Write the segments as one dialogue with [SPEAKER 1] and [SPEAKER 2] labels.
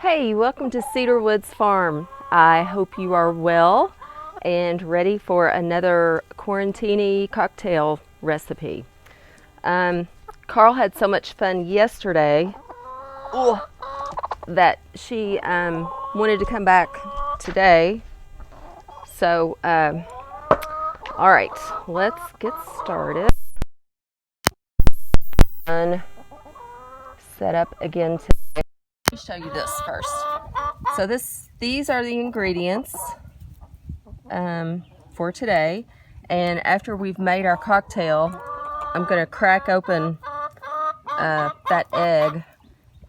[SPEAKER 1] Hey, welcome to Cedar Woods Farm. I hope you are well and ready for another Quarantini cocktail recipe. Carl had so much fun yesterday that she wanted to come back today. So, all right, let's get started. Set up again today. Let me show you this first. So these are the ingredients for today, and after we've made our cocktail, I'm going to crack open that egg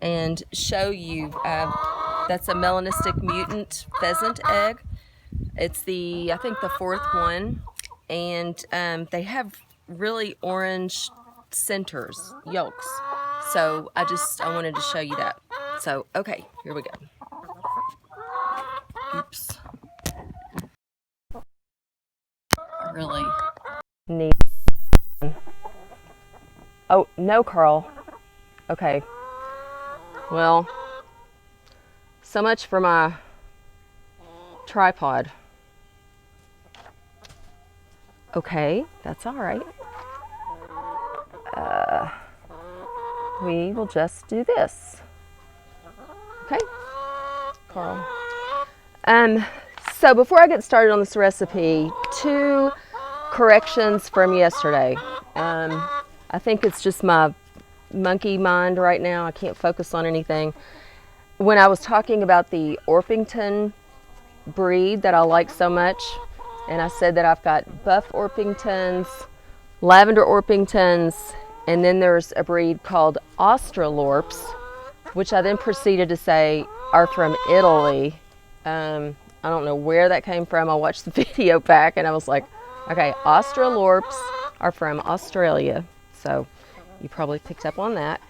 [SPEAKER 1] and show you. That's a melanistic mutant pheasant egg. It's I think the fourth one, and they have really orange centers, yolks. So I wanted to show you that. So, okay, here we go. Oops. I really need... Oh, no, Carl. Okay. Well, so much for my tripod. Okay, that's all right. We will just do this. Okay, Carl. So before I get started on this recipe, 2 corrections from yesterday. I think it's just my monkey mind right now. I can't focus on anything. When I was talking about the Orpington breed that I like so much, and I said that I've got buff Orpingtons, lavender Orpingtons, and then there's a breed called Australorps, which I then proceeded to say are from Italy. I don't know where that came from. I watched the video back and I was like, okay, Australorps are from Australia. So you probably picked up on that.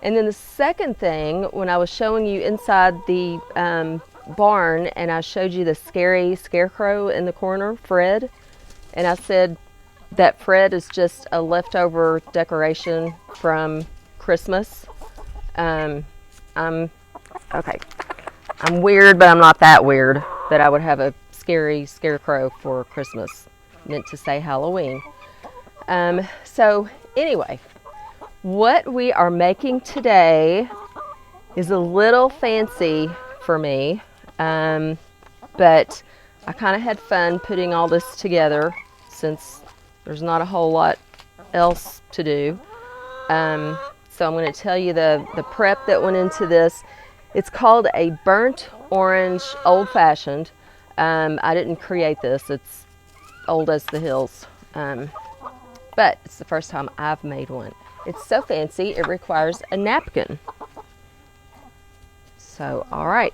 [SPEAKER 1] And then the second thing, when I was showing you inside the barn and I showed you the scary scarecrow in the corner, Fred, and I said that Fred is just a leftover decoration from Christmas. I'm weird, but I'm not that weird that I would have a scary scarecrow for Christmas, meant to say Halloween. So anyway, what we are making today is a little fancy for me, but I kind of had fun putting all this together since there's not a whole lot else to do. So I'm going to tell you the prep that went into this. It's called a burnt orange old-fashioned. I didn't create this. It's old as the hills. But it's the first time I've made one. It's so fancy, it requires a napkin. So, all right.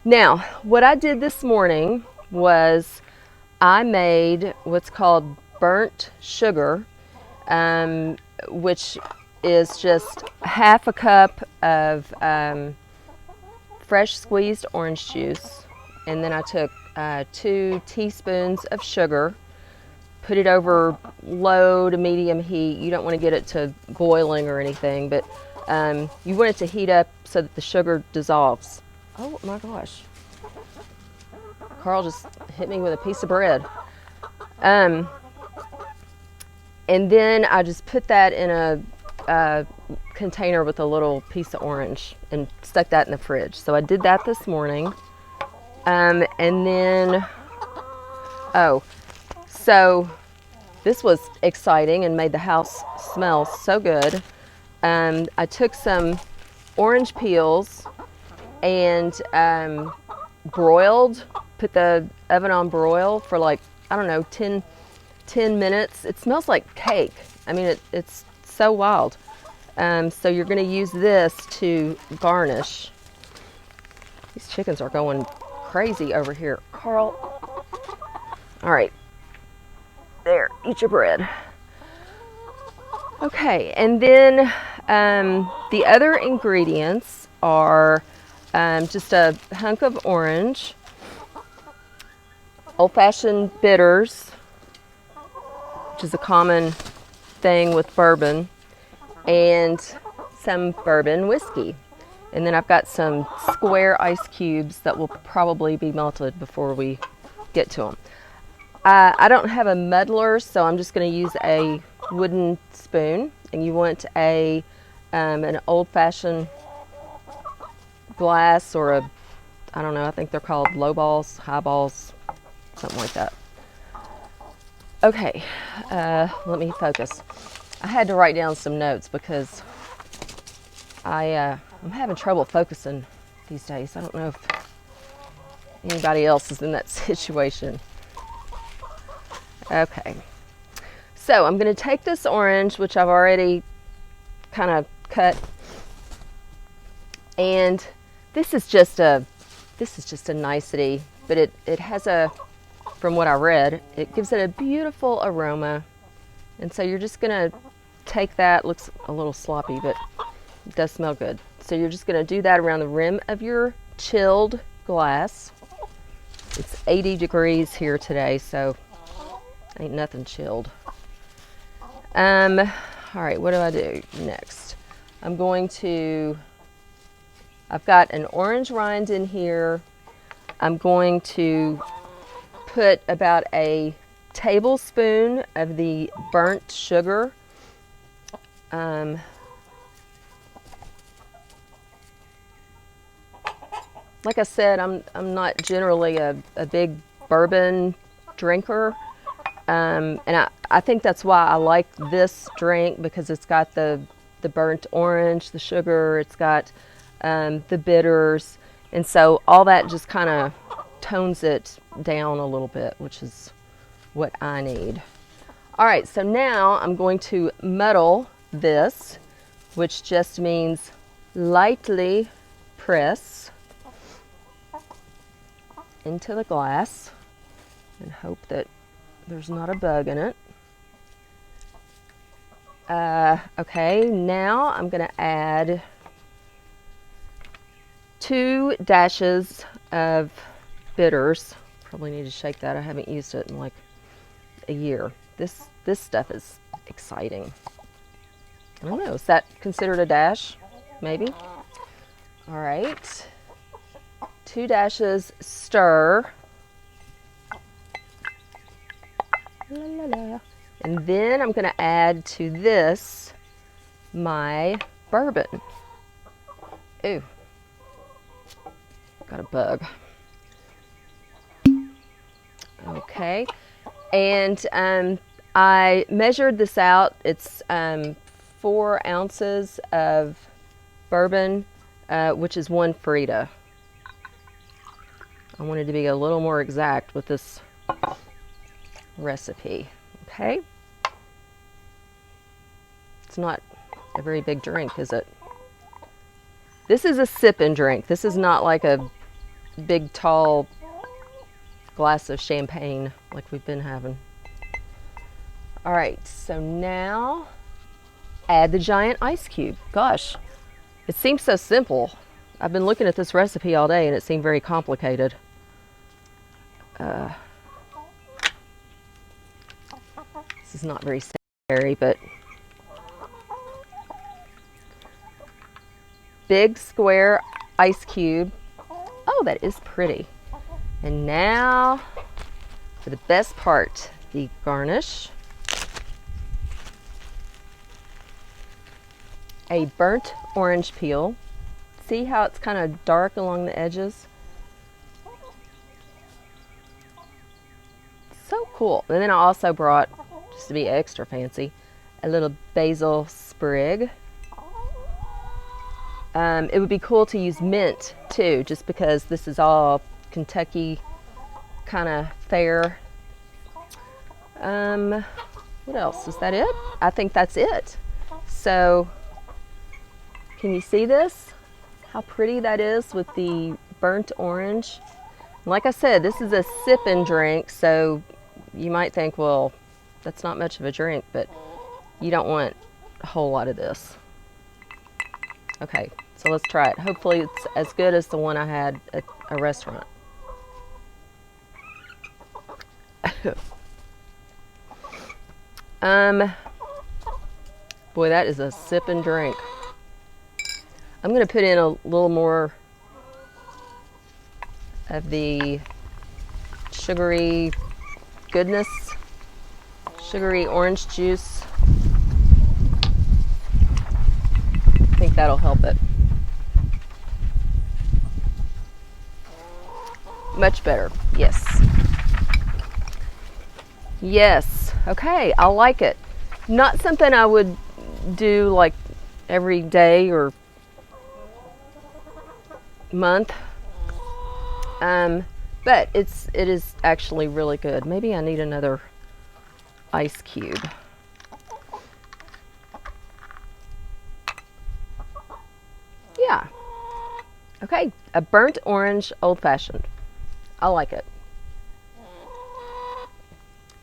[SPEAKER 1] Now, what I did this morning was I made what's called burnt sugar, which is just half a cup of fresh squeezed orange juice, and then I took 2 teaspoons of sugar, put it over low to medium heat. You don't want to get it to boiling or anything, but you want it to heat up so that the sugar dissolves. Oh my gosh, Carl just hit me with a piece of bread. And then I just put that in a container with a little piece of orange and stuck that in the fridge. So I did that this morning. And then, so this was exciting and made the house smell so good. I took some orange peels and put the oven on broil for like, I don't know, 10 minutes. It smells like cake. I mean, it's so wild. So you're going to use this to garnish. These chickens are going crazy over here. Carl. All right. There, eat your bread. Okay, and then the other ingredients are just a hunk of orange, old-fashioned bitters, which is a common thing with bourbon, and some bourbon whiskey. And then I've got some square ice cubes that will probably be melted before we get to them. I don't have a muddler, so I'm just going to use a wooden spoon. And you want an old-fashioned glass, or I don't know, I think they're called low balls, high balls, something like that. Okay, let me focus. I had to write down some notes because I'm having trouble focusing these days. I don't know if anybody else is in that situation. Okay, so I'm going to take this orange, which I've already kind of cut, and this is just a nicety, but it has from what I read, it gives it a beautiful aroma. And so you're just gonna take that, looks a little sloppy, but it does smell good. So you're just gonna do that around the rim of your chilled glass. It's 80 degrees here today, so ain't nothing chilled. All right, what do I do next? I've got an orange rind in here. I'm going to put about a tablespoon of the burnt sugar. Like I said, I'm not generally a big bourbon drinker, and I think that's why I like this drink, because it's got the burnt orange, the sugar, it's got the bitters, and so all that just kind of tones it down a little bit, which is what I need. All right, so now I'm going to muddle this, which just means lightly press into the glass and hope that there's not a bug in it. Okay, now I'm going to add 2 dashes of bitters. Probably need to shake that. I haven't used it in like a year. This stuff is exciting. I don't know, is that considered a dash? Maybe. All right. 2 dashes, stir. La, la, la. And then I'm going to add to this my bourbon. Ooh, got a bug. Okay, and I measured this out. It's 4 ounces of bourbon, which is 1 Frida. I wanted to be a little more exact with this recipe. Okay, it's not a very big drink, is it? This is a sipping drink. This is not like a big tall glass of champagne like we've been having. All right, so now add the giant ice cube. Gosh, it seems so simple. I've been looking at this recipe all day and it seemed very complicated. This is not very scary, but big square ice cube. Oh, that is pretty. And now for the best part, the garnish. A burnt orange peel. See how it's kind of dark along the edges? So cool. And then I also brought, just to be extra fancy, a little basil sprig. It would be cool to use mint too, just because this is all Kentucky kind of fare. What else? Is that it? I think that's it. So, can you see this? How pretty that is with the burnt orange. Like I said, this is a sipping drink, so you might think, well, that's not much of a drink, but you don't want a whole lot of this. Okay, so let's try it. Hopefully it's as good as the one I had at a restaurant. Boy, that is a sipping drink. I'm going to put in a little more of the sugary goodness, sugary orange juice. I think that'll help it. Much better, yes. Yes, okay, I like it. Not something I would do like every day or month, but it is actually really good. Maybe I need another ice cube. Yeah. Okay, a burnt orange old fashioned. I like it.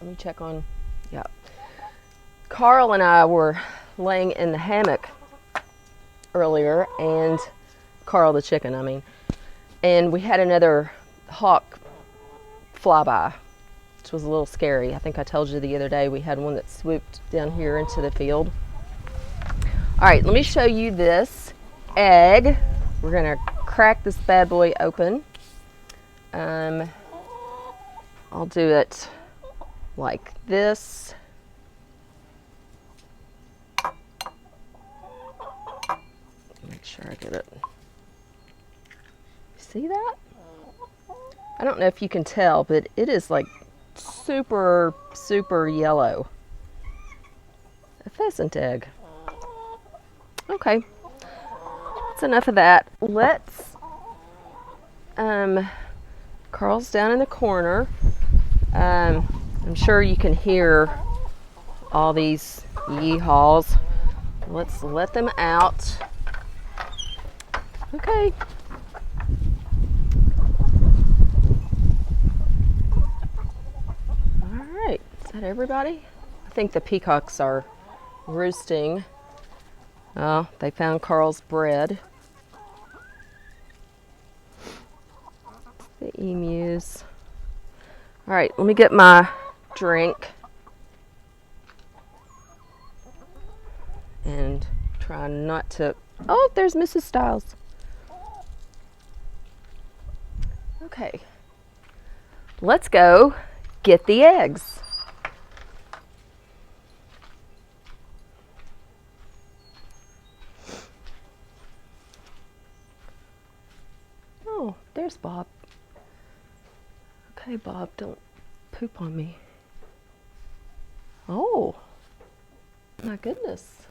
[SPEAKER 1] Let me check on, yeah. Carl and I were laying in the hammock earlier, and Carl the chicken, I mean, and we had another hawk fly by, which was a little scary. I think I told you the other day we had one that swooped down here into the field. All right, let me show you this egg. We're gonna crack this bad boy open. I'll do it like this. Make sure I get it. See that? I don't know if you can tell, but it is like super, super yellow. A pheasant egg. Okay, that's enough of that. Let's, Carl's down in the corner. I'm sure you can hear all these yee-haws. Let's let them out. Okay. All right, is that everybody? I think the peacocks are roosting. Oh, they found Carl's bread. The emus. All right, let me get my drink and try not to. Oh, there's Mrs. Stiles. Okay, let's go get the eggs. Oh, there's Bob. Okay, Bob, don't poop on me. Oh, my goodness.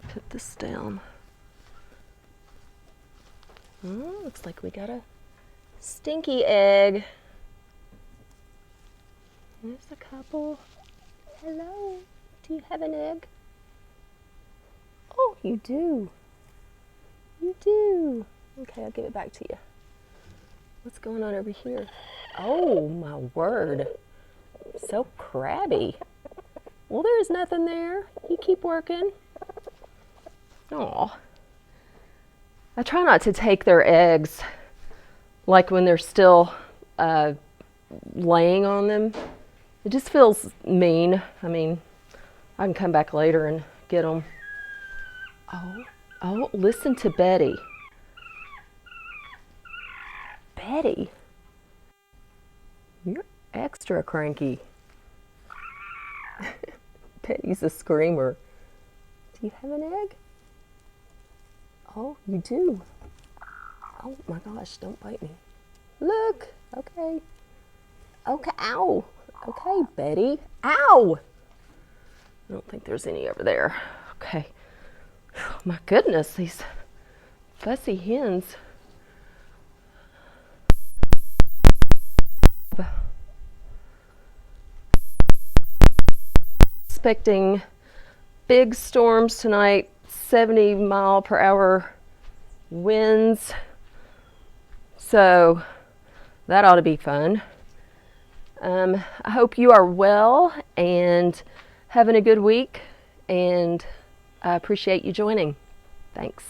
[SPEAKER 1] Put this down. Oh, looks like we got a stinky egg. There's a couple. Hello, do you have an egg? Oh, you do. You do. Okay, I'll give it back to you. What's going on over here? Oh, my word. So crabby. Well, there's nothing there. You keep working. Aw. I try not to take their eggs like when they're still laying on them. It just feels mean. I mean, I can come back later and get them. Oh, listen to Betty. Betty, you're extra cranky. Betty's a screamer. Do you have an egg? Oh, you do. Oh my gosh, don't bite me. Look, okay. Okay, ow. Okay, Betty. Ow! I don't think there's any over there. Okay. Oh, my goodness, these fussy hens. Expecting big storms tonight, 70-mile-per-hour winds. So that ought to be fun. I hope you are well and having a good week, and I appreciate you joining. Thanks.